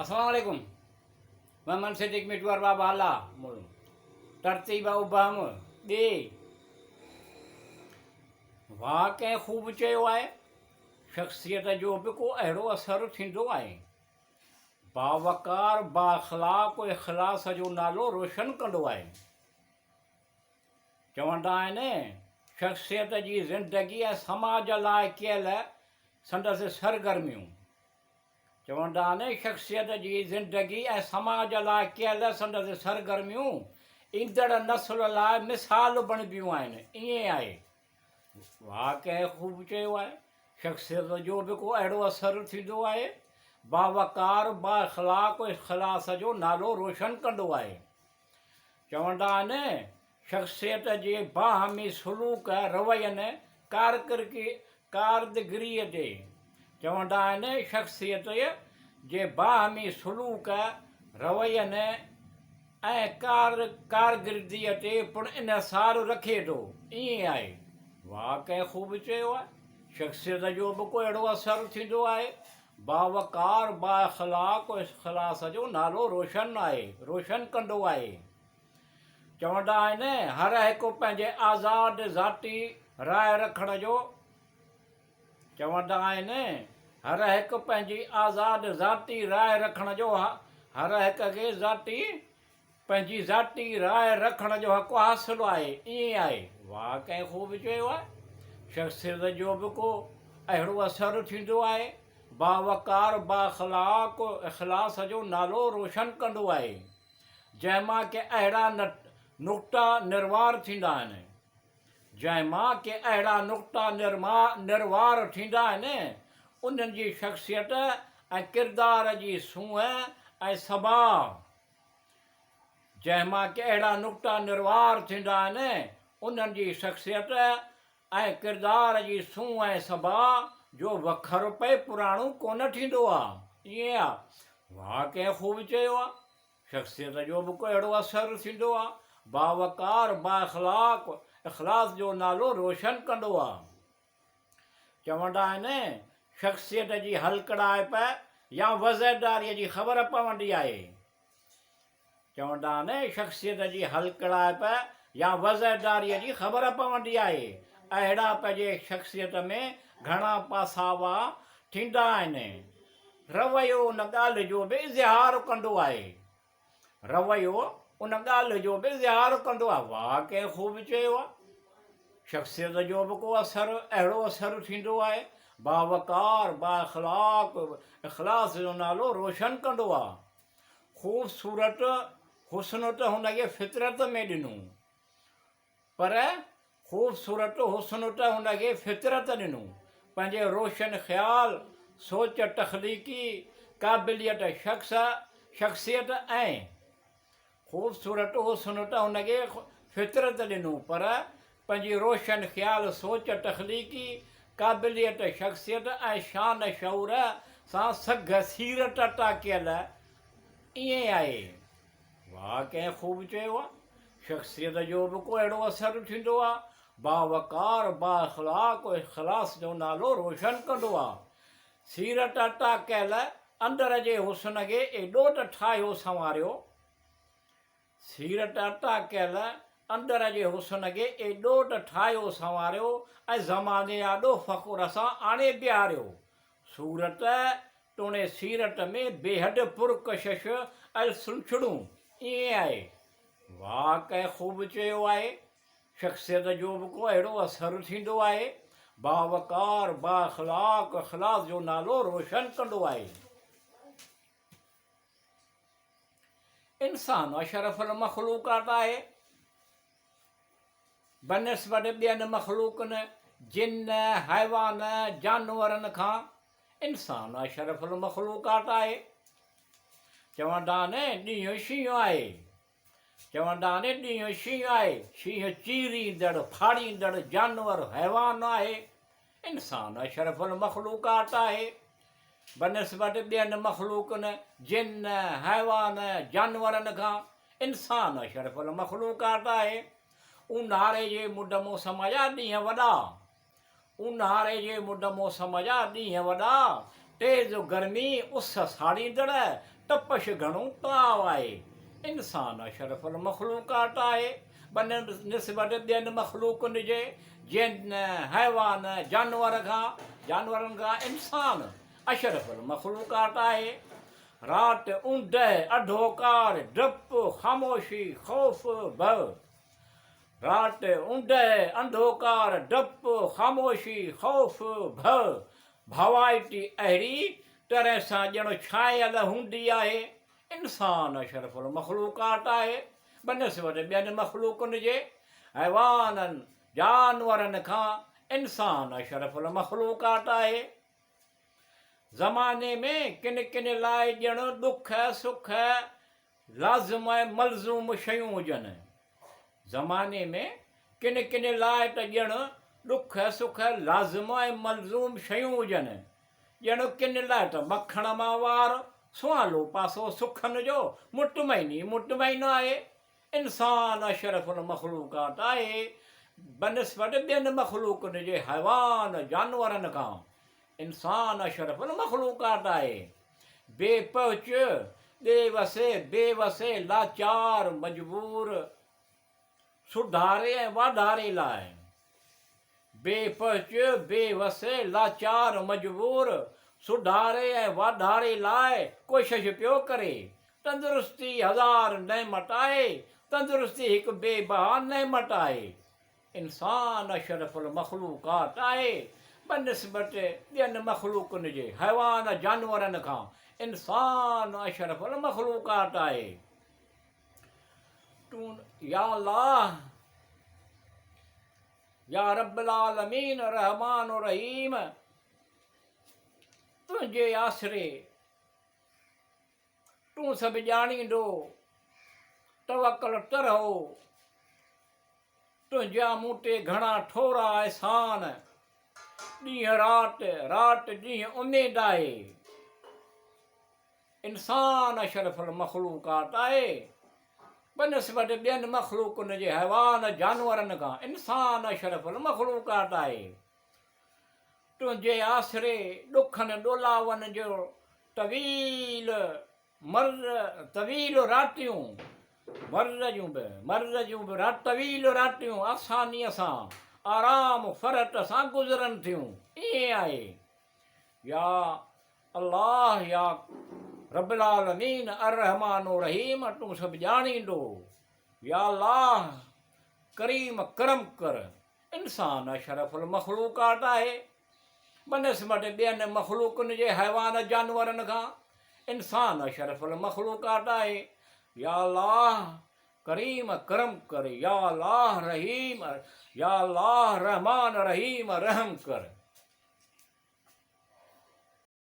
अस्सलामुअलैकुम मैं सिद्दीक मिटवार बाबा आला तरतीब ابھم ॿे वाक़ई ख़ूब चयो आहे शख़्सियत जो बि को अहिड़ो असरु थींदो आहे बावकार बाख़लाक़ इख़लास जो नालो रोशन कंदो आहे। चवंदा आहिनि शख़्सियत जी ज़िंदगी ऐं समाज लाइ कयल संदसि सरगर्मियूं चवंदा आहिनि शख़्सियत जी ज़िंदगी ऐं समाज लाइ कयल संदसि सरगर्मियूं ईंदड़ नसुल लाइ मिसाल बणिबियूं आहिनि। ईअं आहे वाक़ई ख़ूब चयो आहे शख़्सियत जो बि को अहिड़ो असरु थींदो आहे बावकार बाख़लाक़ इख़लास जो नालो रोशन कंदो आहे। चवंदा आहिनि शख़्सियत जे बाहमी सलूक रवैयनि कारदगिरीअ ते चवंदा आहिनि शख़्सियत जे बाहमी सलूक रवैयनि ऐं कारकिरदीअ ते पिणु इन्हिसार रखे थो। ईअं आहे वाक़ई ख़ूब चयो आहे शख़्सियत जो बि को अहिड़ो असरु थींदो आहे बावकार बाख़लाक़ इख़लास जो नालो रोशन कंदो आहे। चवंदा आहिनि हर हिकु पंहिंजे आज़ादु ज़ाती राय रखण जो चवंदा आहिनि हर हिकु पंहिंजी आज़ादु ज़ाती राय रखण जो हर हिक खे पंहिंजी ज़ाती राय रखण जो हक़ु हासिलु आहे। ईअं आहे वाक़ई ख़ूब चयो आहे शख़्सियत जो बि को अहिड़ो असरु थींदो आहे बावकार बाख़लाक़ इख़लास जो नालो रोशन कंदो आहे जंहिंमां के अहिड़ा नुक़्ता निर्वार थींदा आहिनि निर्वार थींदा आहिनि उन्हनि जी शख़्सियत ऐं किरदार जी सूंहं ऐं सबाह जंहिंमां के अहिड़ा नुक़्ता निर्वार थींदा आहिनि उन्हनि जी शख़्सियत ऐं किरदार जी सूंहं ऐं सबाह जो वखर पे पुराणो कोन थींदो आहे। ईअं आहे वाक़ई ख़ूब चयो आहे शख़्सियत जो बि को अहिड़ो असरु थींदो आहे बावकार बाख़लाक़ इख़लास जो नालो रोशन कंदो आहे। चवंदा आहिनि शख़्सियत जी हलकड़ाइप या वज़ेदारीअ जी ख़बर पवंदी आहे। चवंदा आहिनि शख़्सियत जी हलकड़ाइप या वज़ेदारीअ जी ख़बर पवंदी आहे। अहिड़ा पंहिंजे शख़्सियत में घणा पासावा थींदा आहिनि। रवैयो उन ॻाल्हि जो बि इज़हार कंदो आहे वाक़ई ख़ूब चयो आहे शख़्सियत जो बि को अहिड़ो असरु थींदो आहे बावकार बाख़लाक़ इख़लास जो नालो रोशन कंदो आहे। ख़ूबसूरत हुस्न त हुनखे फितरत में ॾिनो पर ख़ूबसूरत हुस्न त हुनखे फितरत ॾिनो पंहिंजे रोशन ख़्याल सोच तख़लीक़ी क़ाबिलियत शख़्सियत ऐं ख़ूबसूरत हुस्न त हुनखे फितरत ॾिनो पर पंहिंजी रोशन ख़्याल सोच तख़लीक़ी क़ाबिलियत शख़्सियत ऐं शान शऊर सां सघ सीरत अता कयल। ईअं आहे वाक़ई ख़ूब चयो आहे शख़्सियत जो बि को अहिड़ो असरु थींदो आहे बावकार बाख़लाक़ इख़लास जो नालो रोशन कंदो आहे। सीरत अता कयल अंदर जे हुस्न खे एॾो त ठाहियो संवारियो अंदर जे हुस्न खे एॾो त ठाहियो संवारियो ऐं ज़माने आॾो फ़ख़ुर सां आणे बीहारियो सूरत तोणे सीरत में बेहद पुरकशिश ऐं सुलझड़ूं। ईअं आहे वाक़ई ख़ूब चयो आहे शख़्सियत जो बि को अहिड़ो असरु थींदो आहे बावकार बाख़लाक़ इख़लास जो नालो रोशन कंदो आहे। इंसान अशरफुल मख़लूक़ात आहे बनिस्बत ॿियनि मख़लूक़नि जिन हैवान जानवरनि खां इंसान अशरफुल मख़लूक़ात आहे। चवंदा आहिनि ॾींहुं शींहुं आहे शींहुं चीरींदड़ फाड़ींदड़ जानवर हैवान आहे। इंसान अशरफुल मख़लूक़ात आहे बनिस्बत ॿियनि मख़लूक़नि जिन हैवान जानवरनि खां इंसान अशरफुल मख़लूक़ात आहे। ऊन्हारे जे मुंड मौसम जा ॾींहं वॾा तेज़ गर्मी उस साड़ींदड़ तपश घणो ताव आहे। इंसान अशरफुल मखलूकात आहे बनिस्बत ॿियनि मखलूकनि जे, जिन हैवान जानवरनि खां इंसान अशरफुल मखलूकात आहे। राति ऊंद अधोकार डपु ख़ामोशी ख़ौफ़ भउ। राति ऊंद अंधोकार डपु ख़ामोशी ख़ौफ़ भउ। भवाइटी अहिड़ी तरह सां ॼणो छायल हूंदी आहे। इंसान अशरफुल मखलूकात आहे बनिस्बत ॿियनि मखलूकनि जे, हैवाननि जानवरनि खां इंसान अशरफुल मखलूकात आहे। ज़माने में किन किन लाइ ॼणो ॾुख सुख लाज़िम ऐं मलज़ूम शयूं हुजनि। ज़माने में किन किन लाइ त ॼण ॾुख सुख लाज़िम ऐं मलज़ूम शयूं हुजनि। ॼण किन लाइ त मखण मां वार, सुवालो पासो सुखनि जो मुतमईन आहे। इंसान अशरफुल मखलूकात आहे बनिस्बत ॿियनि मखलूकनि जे, हैवान जानवरनि खां इंसान अशरफुल मखलूकात आहे। बेपहुच बेवसे लाचार मजबूर सुधारे ऐं वाधारे लाइ। बेपहुच बेवसे लाचार मजबूर सुधारे ऐं वाधारे लाइ कोशिश पियो करे। तंदुरुस्ती हज़ार नेमत आहे, तंदुरुस्ती हिकु बेबहा नेमत आहे। इंसान अशरफुल मखलूकात आहे बनिस्बत ॿियनि मखलूकनि जे, हैवान जानवरनि खां इंसान अशरफुल मखलूकात आहे। तूं या अल्लाह या रब्बुल आलमीन रहमान रहीम, तुंहिंजे आसरे तूं सभु ॼाणींदो, तवकल तरहो तुंहिंजा मूं ते घणा ठोरा अहसान। ॾींहं राति ॾींहं उमेद आहे। इंसान अशरफुल मखलूकात आहे बनिस्बत ॿियनि मखलूकनि जे, हैवान जानवरनि खां इंसान अशरफुल मखलूकात आहे। तुंहिंजे आसरे ॾुखनि ॾोलावनि जो तवील रातियूं, मर्ज़ जूं बि तवील रातियूं आसानीअ सां आराम फ़रत सां गुज़रनि थियूं। ईअं आहे। या अल्लाह या रब्बुल आलमीन अर्रहमान रहीम, तूं सभु ॼाणींदो। या अल्लाह करीम करम कर। इंसान अशरफुल मखलूकात आहे बनिस्बत ॿियनि मखलूकनि जे, हैवान जानवरनि खां इंसान अशरफुल मखलूकात आहे। या अल्लाह करीम करम कर। या अल्लाह रहीम, या अल्लाह रहमान रहीम रहम कर।